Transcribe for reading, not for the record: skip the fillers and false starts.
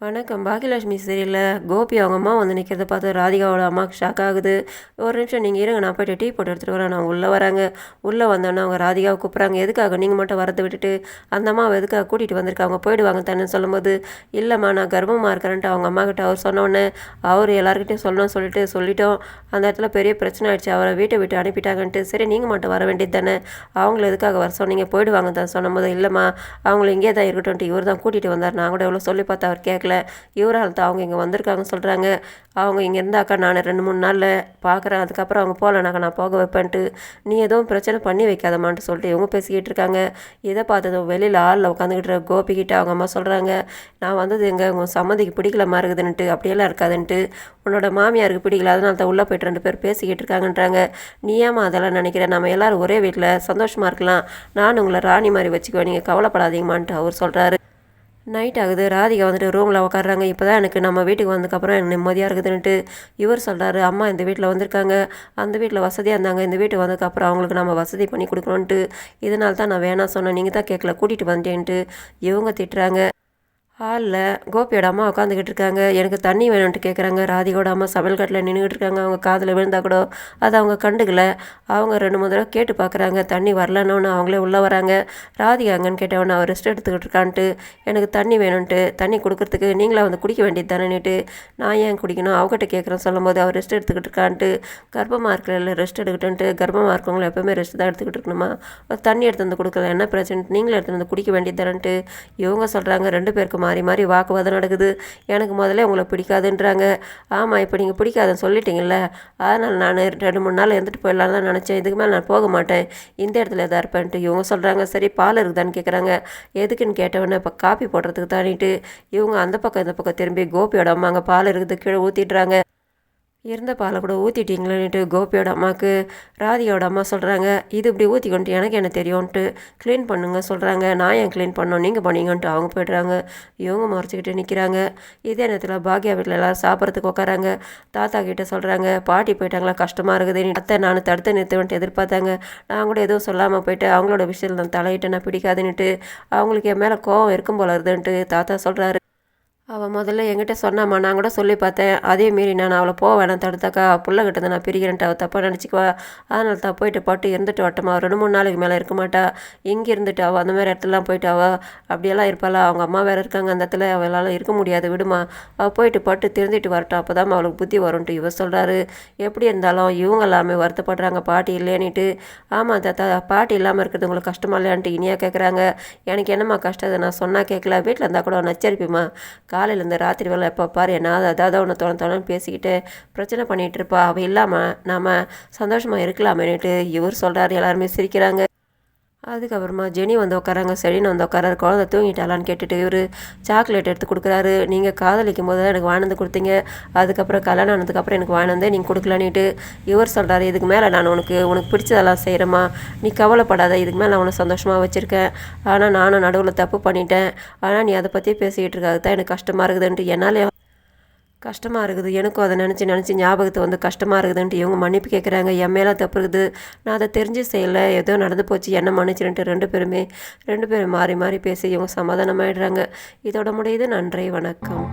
வணக்கம். பாக்கியலட்சுமி சீரியல்ல கோபி அவங்க அம்மா வந்து நிற்கிறத பார்த்து ராதிகாவோட அம்மாவுக்கு ஷாக் ஆகுது. ஒரு நிமிஷம் நீங்கள் இருங்க, நான் போய்ட்டு டீ போட்டு எடுத்துகிட்டு வரேன். அவங்க உள்ளே வராங்க. உள்ளே வந்தோன்னே அவங்க ராதிகாவை கூப்பிட்றாங்க. எதுக்காக நீங்கள் மட்டும் வரதை விட்டுட்டு அந்த அம்மாவை எதுக்காக கூட்டிகிட்டு வந்திருக்காங்க, போயிடுவாங்க தானே சொல்லும்போது, இல்லைம்மா நான் கர்ப்பமாக இருக்கிறேன்ட்டு அவங்க அம்மா கிட்ட அவர் சொன்னோடனே அவர் எல்லாருக்கிட்டையும் சொல்லணும்னு சொல்லிட்டோம். அந்த இடத்துல பெரிய பிரச்சனை ஆயிடுச்சு. அவரை வீட்டை விட்டு அனுப்பிட்டாங்கன்ட்டு. சரி நீங்கள் மட்டும் வர வேண்டியது தானே, அவங்கள எதுக்காக வர சொன்னீங்க, போயிடுவாங்க தான் சொன்னபோது, இல்லைம்மா அவங்கள இங்கே தான் இருக்கட்டும்ட்டு இவர் தான் கூட்டிகிட்டு வந்தார். நான் கூட எவ்வளோ சொல்லி பார்த்தா அவர் கேட்கல. இவரால் தான் அவங்க இங்கே வந்திருக்காங்கன்னு சொல்கிறாங்க. அவங்க இங்கே இருந்தாக்கா நான் 2-3 நாளில் பார்க்குறேன், அதுக்கப்புறம் அவங்க போகலனாக்கா நான் போக வைப்பேன்ட்டு, நீ எதுவும் பிரச்சனை பண்ணி வைக்காதமான்ட்டு சொல்லிட்டு இவங்க பேசிக்கிட்டு இருக்காங்க. இதை பார்த்ததும் வெளியில் ஆளில் உட்காந்துக்கிட்டு கோபிக்கிட்ட அவங்க அம்மா சொல்கிறாங்க, நான் வந்தது எங்கே உங்கள் சம்மதிக்கு பிடிக்கலமா இருக்குதுன்ட்டு, அப்படியெல்லாம் இருக்காதுன்ட்டு, உன்னோட மாமியாருக்கு பிடிக்கல, அதனால தான் உள்ளே போய்ட்டு 2 பேர் பேசிக்கிட்டு இருக்காங்கன்றாங்க. நீ ஏமா அதெல்லாம் நினைக்கிறேன், நம்ம எல்லோரும் ஒரே வீட்டில் சந்தோஷமாக இருக்கலாம், நான் உங்களை ராணி மாதிரி வச்சுக்குவேன், நீங்கள் கவலைப்படாதீங்கமான்ட்டு அவர் சொல்கிறாரு. நைட் ஆகுது. ராதிகா வந்துட்டு ரூமில் உட்காடுறாங்க. இப்போ தான் எனக்கு நம்ம வீட்டுக்கு வந்ததுக்கப்புறம் எனக்கு நிம்மதியாக இருக்குதுன்ட்டு இவர் சொல்கிறாரு, அம்மா இந்த வீட்டில் வந்திருக்காங்க, அந்த வீட்டில் வசதியாக இருந்தாங்க, இந்த வீட்டுக்கு வந்ததுக்கப்புறம் அவங்களுக்கு நம்ம வசதி பண்ணி கொடுக்கணுன்ட்டு, இதனால தான் நான் வேணாம் சொன்னேன், நீங்கள் தான் கேட்கல, கூட்டிகிட்டு வந்துட்டேன்ட்டு இவங்க திட்டுறாங்க. ஹாலில் கோபியோட அம்மா உட்காந்துக்கிட்டு இருக்காங்க. எனக்கு தண்ணி வேணும்ன்ட்டு கேட்குறாங்க. ராதிகோட அம்மா சமையல் கட்டில் நின்றுக்கிட்டு இருக்காங்க. அவங்க காதில் விழுந்தா கூட அதை அவங்க கண்டுக்கல. அவங்க 2-3 தடவை கேட்டு பார்க்குறாங்க. தண்ணி வரலன்னு அவங்களே உள்ளே வராங்க. ராதிகா அங்கன்னு கேட்டவொன்னே அவர் ரெஸ்ட் எடுத்துக்கிட்டு இருக்கான்ட்டு, எனக்கு தண்ணி வேணும்ன்ட்டு, தண்ணி கொடுக்குறதுக்கு நீங்களா வந்து குடிக்க வேண்டியது தானேன்னுட்டு, நான் ஏன் குடிக்கணும் அவங்ககிட்ட கேட்குறேன்னு சொல்லும்போது அவர் ரெஸ்ட் எடுத்துக்கிட்டு இருக்கான்ட்டு, கர்ப்பமாக இருக்கல ரெஸ்ட் எடுக்கட்டுன்ட்டு, கர்ப்பமாக இருக்கவங்கள எப்போவுமே ரெஸ்ட் தான் எடுத்துக்கிட்டு இருக்கணுமா, தண்ணி எடுத்து வந்து கொடுக்கல என்ன பிரச்சனை, நீங்களே எடுத்து வந்து குடிக்க வேண்டியது தானேன்ட்டு இவங்க சொல்கிறாங்க. 2 பேருக்கு மாறி மாறி வாக்குவாதம் நடக்குது. எனக்கு முதல்ல உங்களை பிடிக்காதுன்றாங்க. ஆமாம், இப்போ நீங்கள் பிடிக்காதுன்னு சொல்லிட்டீங்கல்ல, அதனால் நான் 2-3 நாள் இருந்துட்டு போயிடலான்னு தான் நினச்சேன், இதுக்கு மேலே நான் போக மாட்டேன், இந்த இடத்துல எதாக இருப்பேன்ட்டு இவங்க சொல்கிறாங்க. சரி பால் இருக்குதான்னு கேட்குறாங்க. எதுக்குன்னு கேட்டவொடனே இப்போ காப்பி போடுறதுக்கு தானிட்டு இவங்க அந்த பக்கம் இந்த பக்கம் திரும்பி கோபியோட அம்மா அங்கே பால் இருக்குது கீழே ஊற்றிடுறாங்க. இருந்த பாலை கூட ஊற்றிட்டீங்களேன்ட்டு கோபியோட அம்மாவுக்கு ராதிகாவோட அம்மா சொல்கிறாங்க. இது இப்படி ஊற்றிக்கொண்டு எனக்கு என்ன தெரியும்ன்ட்டு க்ளீன் பண்ணுங்க சொல்கிறாங்க. நான் ஏன் க்ளீன் பண்ணோம், நீங்கள் பண்ணீங்கன்ட்டு அவங்க போய்ட்றாங்க. இவங்க முறைச்சிக்கிட்டு நிற்கிறாங்க. இதே நேரத்தில் பாக்யா வீட்டில் எல்லோரும் சாப்பிட்றதுக்கு உட்காராங்க. தாத்தா கிட்டே சொல்கிறாங்க, பாட்டி போயிட்டாங்களா கஷ்டமாக இருக்குது, அத்தை நான் தடுத்து நிறுத்துவேன்ட்டு எதிர்பார்த்தாங்க, நான் கூட எதுவும் சொல்லாமல் போயிட்டு அவங்களோட விஷயத்தில் நான் தலையிட்டு நான் பிடிக்காதுன்னுட்டு அவங்களுக்கு என் மேலே கோவம் இருக்கும் போல இருக்குதுன்ட்டு தாத்தா சொல்கிறாரு. அவள் முதல்ல என்கிட்ட சொன்னாம்மா, நான் கூட சொல்லி பார்த்தேன், அதே மீறி நான் அவளை போக வேணாம் தடுத்தாக்கா பிள்ளைகிட்ட நான் பிரிக்கிறேன்ட்டு அவள் தப்பாக நினச்சிக்குவா, அதனால தான் போயிட்டு பட்டு இருந்துட்டு வட்டமா 2-3 நாளைக்கு மேலே இருக்க மாட்டா, இங்கே இருந்துட்டு அவள் அந்த மாதிரி இடத்துலலாம் போயிட்டு அவள் அப்படியெல்லாம் இருப்பாளா, அவங்க அம்மா வேறு இருக்காங்க அந்த இடத்துல, அவளால் இருக்க முடியாது விடுமா, அவள் போயிட்டு பட்டு திருந்திட்டு வரட்டும், அப்போ தான் அவளுக்கு புத்தி வரும்ன்ட்டு இவர் சொல்கிறாரு. எப்படி இருந்தாலும் இவங்க எல்லாமே வருத்தப்படுறாங்க பாட்டி இல்லையானிட்டு. ஆமாம் தாத்தா, பாட்டி இல்லாமல் இருக்கிறது உங்களுக்கு கஷ்டமா இல்லையான்ட்டு இனியா கேட்குறாங்க. எனக்கு என்னம்மா கஷ்டம், நான் சொன்னால் கேட்கல, வீட்டில் இருந்தால் கூட நச்சரிப்பிம்மா, காலையிலேருந்து ராத்திரி வேலை எப்போ பாரு என்ன அதாவது ஒன்று தோணு பேசிக்கிட்டு பிரச்சனை பண்ணிகிட்டு இருப்பா, அவள் இல்லாமல் நாம் சந்தோஷமாக இருக்கலாமேன்னுட்டு இவர் சொல்கிறாரு. எல்லாருமே சிரிக்கிறாங்க. அதுக்கப்புறமா ஜெனி வந்து உட்காராங்க. செடின்னு வந்து உட்காராரு. குழந்தை தூங்கிட்டாலான்னு கேட்டுட்டு இவர் சாக்லேட் எடுத்து கொடுக்குறாரு. நீங்கள் காதலிக்கும் போது தான் எனக்கு வாங்கினது கொடுத்தீங்க, அதுக்கப்புறம் கல்யாணம் ஆனதுக்கப்புறம் எனக்கு வாங்கினதே நீங்கள் கொடுக்கலான்னுட்டு இவர் சொல்கிறாரு. இதுக்கு மேலே நான் உனக்கு பிடிச்சதெல்லாம் செய்கிறேம்மா, நீ கவலைப்படாத, இதுக்கு மேலே நான் உன்னை சந்தோஷமாக வச்சுருக்கேன், ஆனால் நானும் நடுவில் தப்பு பண்ணிட்டேன், ஆனால் நீ அதை பற்றி பேசிக்கிட்டு இருக்காது தான் எனக்கு கஷ்டமாக இருக்குதுன்ட்டு, என்னால் கஷ்டமாக இருக்குது, எனக்கும் அதை நினச்சி ஞாபகத்தை வந்து கஷ்டமாக இருக்குதுன்ட்டு இவங்க மன்னிப்பு கேட்குறாங்க. என் மேலே தப்பு இருக்குது, நான் அதை தெரிஞ்சு செய்யலை, ஏதோ நடந்து போச்சு, என்ன மன்னிச்சிருன்ட்டு 2 பேரும் மாறி மாறி பேசி இவங்க சமாதானமாயிடுறாங்க. இதோட முடியுது. நன்றி, வணக்கம்.